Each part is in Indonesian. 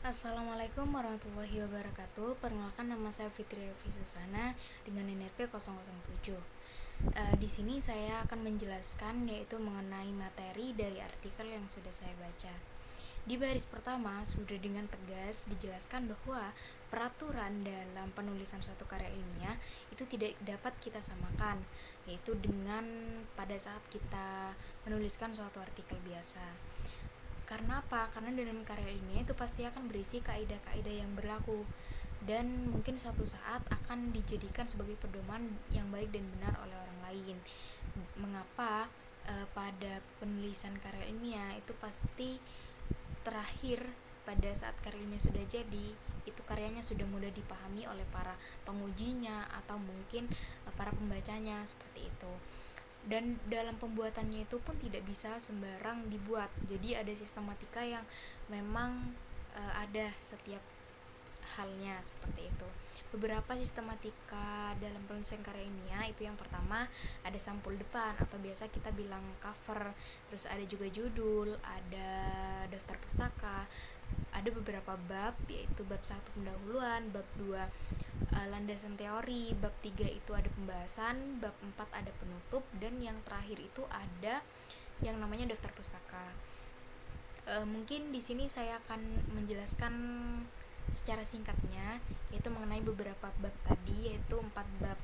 Assalamualaikum warahmatullahi wabarakatuh. Perkenalkan, nama saya Fitri Evi Susana dengan NRP 007. Di sini saya akan menjelaskan yaitu mengenai materi dari artikel yang sudah saya baca. Di baris pertama sudah dengan tegas dijelaskan bahwa peraturan dalam penulisan suatu karya ilmiah itu tidak dapat kita samakan, yaitu dengan pada saat kita menuliskan suatu artikel biasa. Karena apa? Karena dalam karya ilmiah itu pasti akan berisi kaidah-kaidah yang berlaku dan mungkin suatu saat akan dijadikan sebagai pedoman yang baik dan benar oleh orang lain. Mengapa pada penulisan karya ilmiah itu pasti terakhir pada saat karya ilmiah sudah jadi, itu karyanya sudah mudah dipahami oleh para pengujinya atau mungkin para pembacanya, seperti itu. Dan dalam pembuatannya itu pun tidak bisa sembarang dibuat, jadi ada sistematika yang memang ada setiap halnya, seperti itu. Beberapa sistematika dalam penulisan karya ilmiah itu, yang pertama ada sampul depan atau biasa kita bilang cover, terus ada juga judul, ada daftar pustaka, ada beberapa bab, yaitu bab 1 pendahuluan, bab 2 landasan teori, bab 3 itu ada pembahasan, bab 4 ada penutup, dan yang terakhir itu ada yang namanya daftar pustaka. Mungkin di sini saya akan menjelaskan secara singkatnya, yaitu mengenai beberapa bab tadi, yaitu 4 bab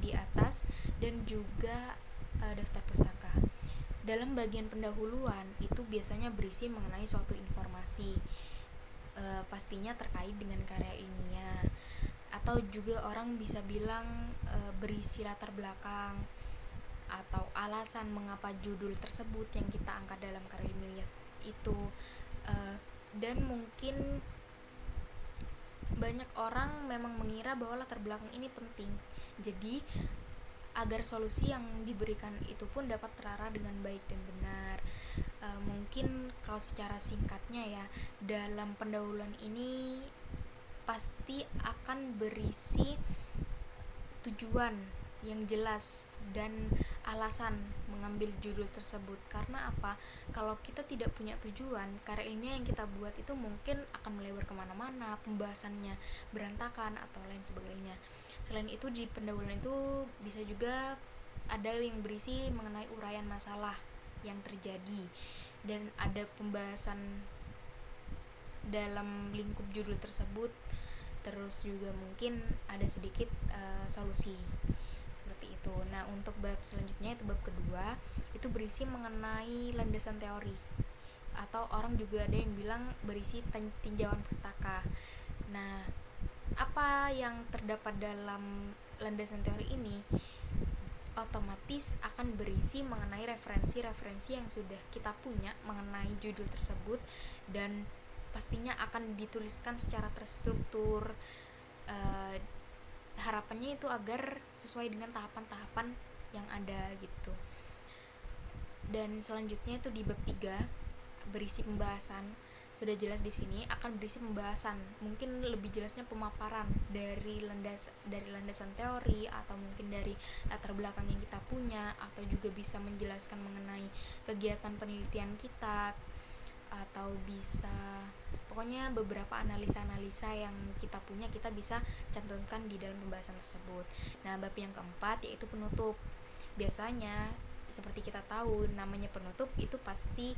di atas dan juga daftar pustaka. Dalam bagian pendahuluan itu biasanya berisi mengenai suatu informasi, pastinya terkait dengan karya ilmiah, atau juga orang bisa bilang berisi latar belakang atau alasan mengapa judul tersebut yang kita angkat dalam karya ilmiah itu. Dan mungkin banyak orang memang mengira bahwa latar belakang ini penting, jadi agar solusi yang diberikan itu pun dapat terarah dengan baik dan benar. Mungkin kalau secara singkatnya ya, dalam pendahuluan ini pasti akan berisi tujuan yang jelas dan alasan mengambil judul tersebut. Karena apa? Kalau kita tidak punya tujuan, karya ilmiah yang kita buat itu mungkin akan melebar kemana-mana, pembahasannya berantakan atau lain sebagainya. Selain itu, di pendahuluan itu bisa juga ada yang berisi mengenai uraian masalah yang terjadi, dan ada pembahasan dalam lingkup judul tersebut. Terus juga mungkin ada sedikit solusi, seperti itu. Nah, untuk bab selanjutnya itu bab kedua, itu berisi mengenai landasan teori, atau orang juga ada yang bilang berisi tinjauan pustaka. Nah, apa yang terdapat dalam landasan teori ini otomatis akan berisi mengenai referensi-referensi yang sudah kita punya mengenai judul tersebut, dan pastinya akan dituliskan secara terstruktur. Harapannya itu agar sesuai dengan tahapan-tahapan yang ada gitu. Dan selanjutnya itu di bab 3 berisi pembahasan. Sudah jelas di sini akan berisi pembahasan, mungkin lebih jelasnya pemaparan dari landasan teori, atau mungkin dari latar belakang yang kita punya, atau juga bisa menjelaskan mengenai kegiatan penelitian kita, atau bisa pokoknya beberapa analisa-analisa yang kita punya kita bisa cantumkan di dalam pembahasan tersebut. Nah, bab yang keempat yaitu penutup. Biasanya seperti kita tahu, namanya penutup itu pasti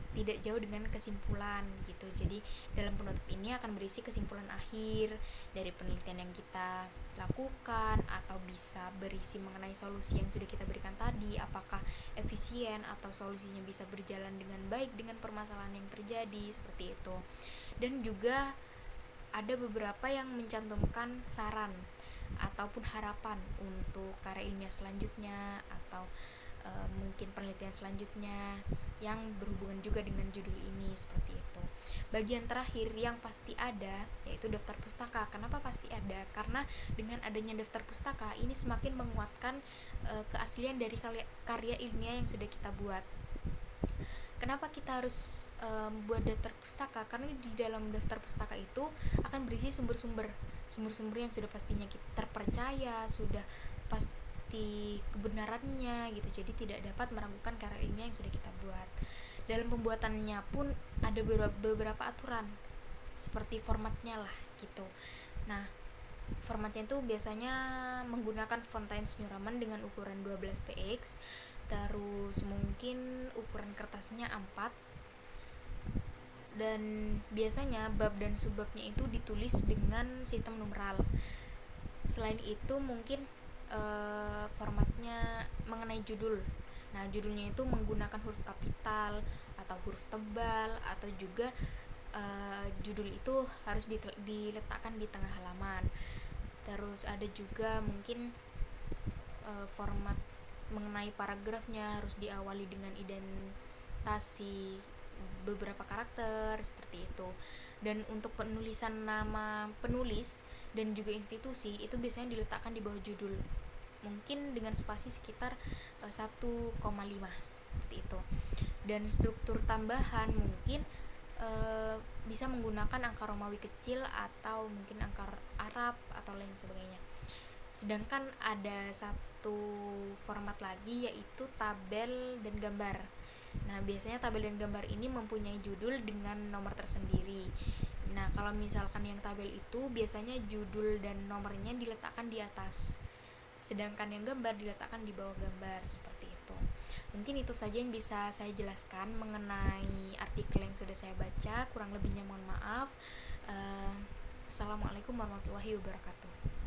tidak jauh dengan kesimpulan gitu. Jadi dalam penutup ini akan berisi kesimpulan akhir dari penelitian yang kita lakukan, atau bisa berisi mengenai solusi yang sudah kita berikan tadi, apakah efisien atau solusinya bisa berjalan dengan baik dengan permasalahan yang terjadi, seperti itu. Dan juga ada beberapa yang mencantumkan saran ataupun harapan untuk karya ilmiah selanjutnya, atau mungkin penelitian selanjutnya yang berhubungan juga dengan judul ini, seperti itu. Bagian terakhir yang pasti ada yaitu daftar pustaka. Kenapa pasti ada? Karena dengan adanya daftar pustaka ini semakin menguatkan keaslian dari karya ilmiah yang sudah kita buat. Kenapa kita harus buat daftar pustaka? Karena di dalam daftar pustaka itu akan berisi sumber-sumber yang sudah pastinya kita terpercaya, sudah pasti kebenarannya gitu. Jadi tidak dapat meragukan karya ilmiah yang sudah kita buat. Dalam pembuatannya pun ada beberapa aturan seperti formatnya lah gitu. Nah, formatnya itu biasanya menggunakan font Times New Roman dengan ukuran 12 px, terus mungkin ukuran kertasnya A4, dan biasanya bab dan subbabnya itu ditulis dengan sistem numeral. Selain itu mungkin formatnya mengenai judul. Nah, judulnya itu menggunakan huruf kapital atau huruf tebal, atau juga judul itu harus diletakkan di tengah halaman. Terus ada juga mungkin format mengenai paragrafnya harus diawali dengan identasi beberapa karakter seperti itu. Dan untuk penulisan nama penulis dan juga institusi itu biasanya diletakkan di bawah judul, mungkin dengan spasi sekitar 1,5 seperti itu. Dan struktur tambahan mungkin bisa menggunakan angka Romawi kecil atau mungkin angka Arab atau lain sebagainya. Sedangkan ada satu format lagi yaitu tabel dan gambar. Nah, biasanya tabel dan gambar ini mempunyai judul dengan nomor tersendiri. Nah, kalau misalkan yang tabel itu biasanya judul dan nomornya diletakkan di atas, sedangkan yang gambar diletakkan di bawah gambar, seperti itu. Mungkin itu saja yang bisa saya jelaskan mengenai artikel yang sudah saya baca. Kurang lebihnya mohon maaf. Assalamualaikum warahmatullahi wabarakatuh.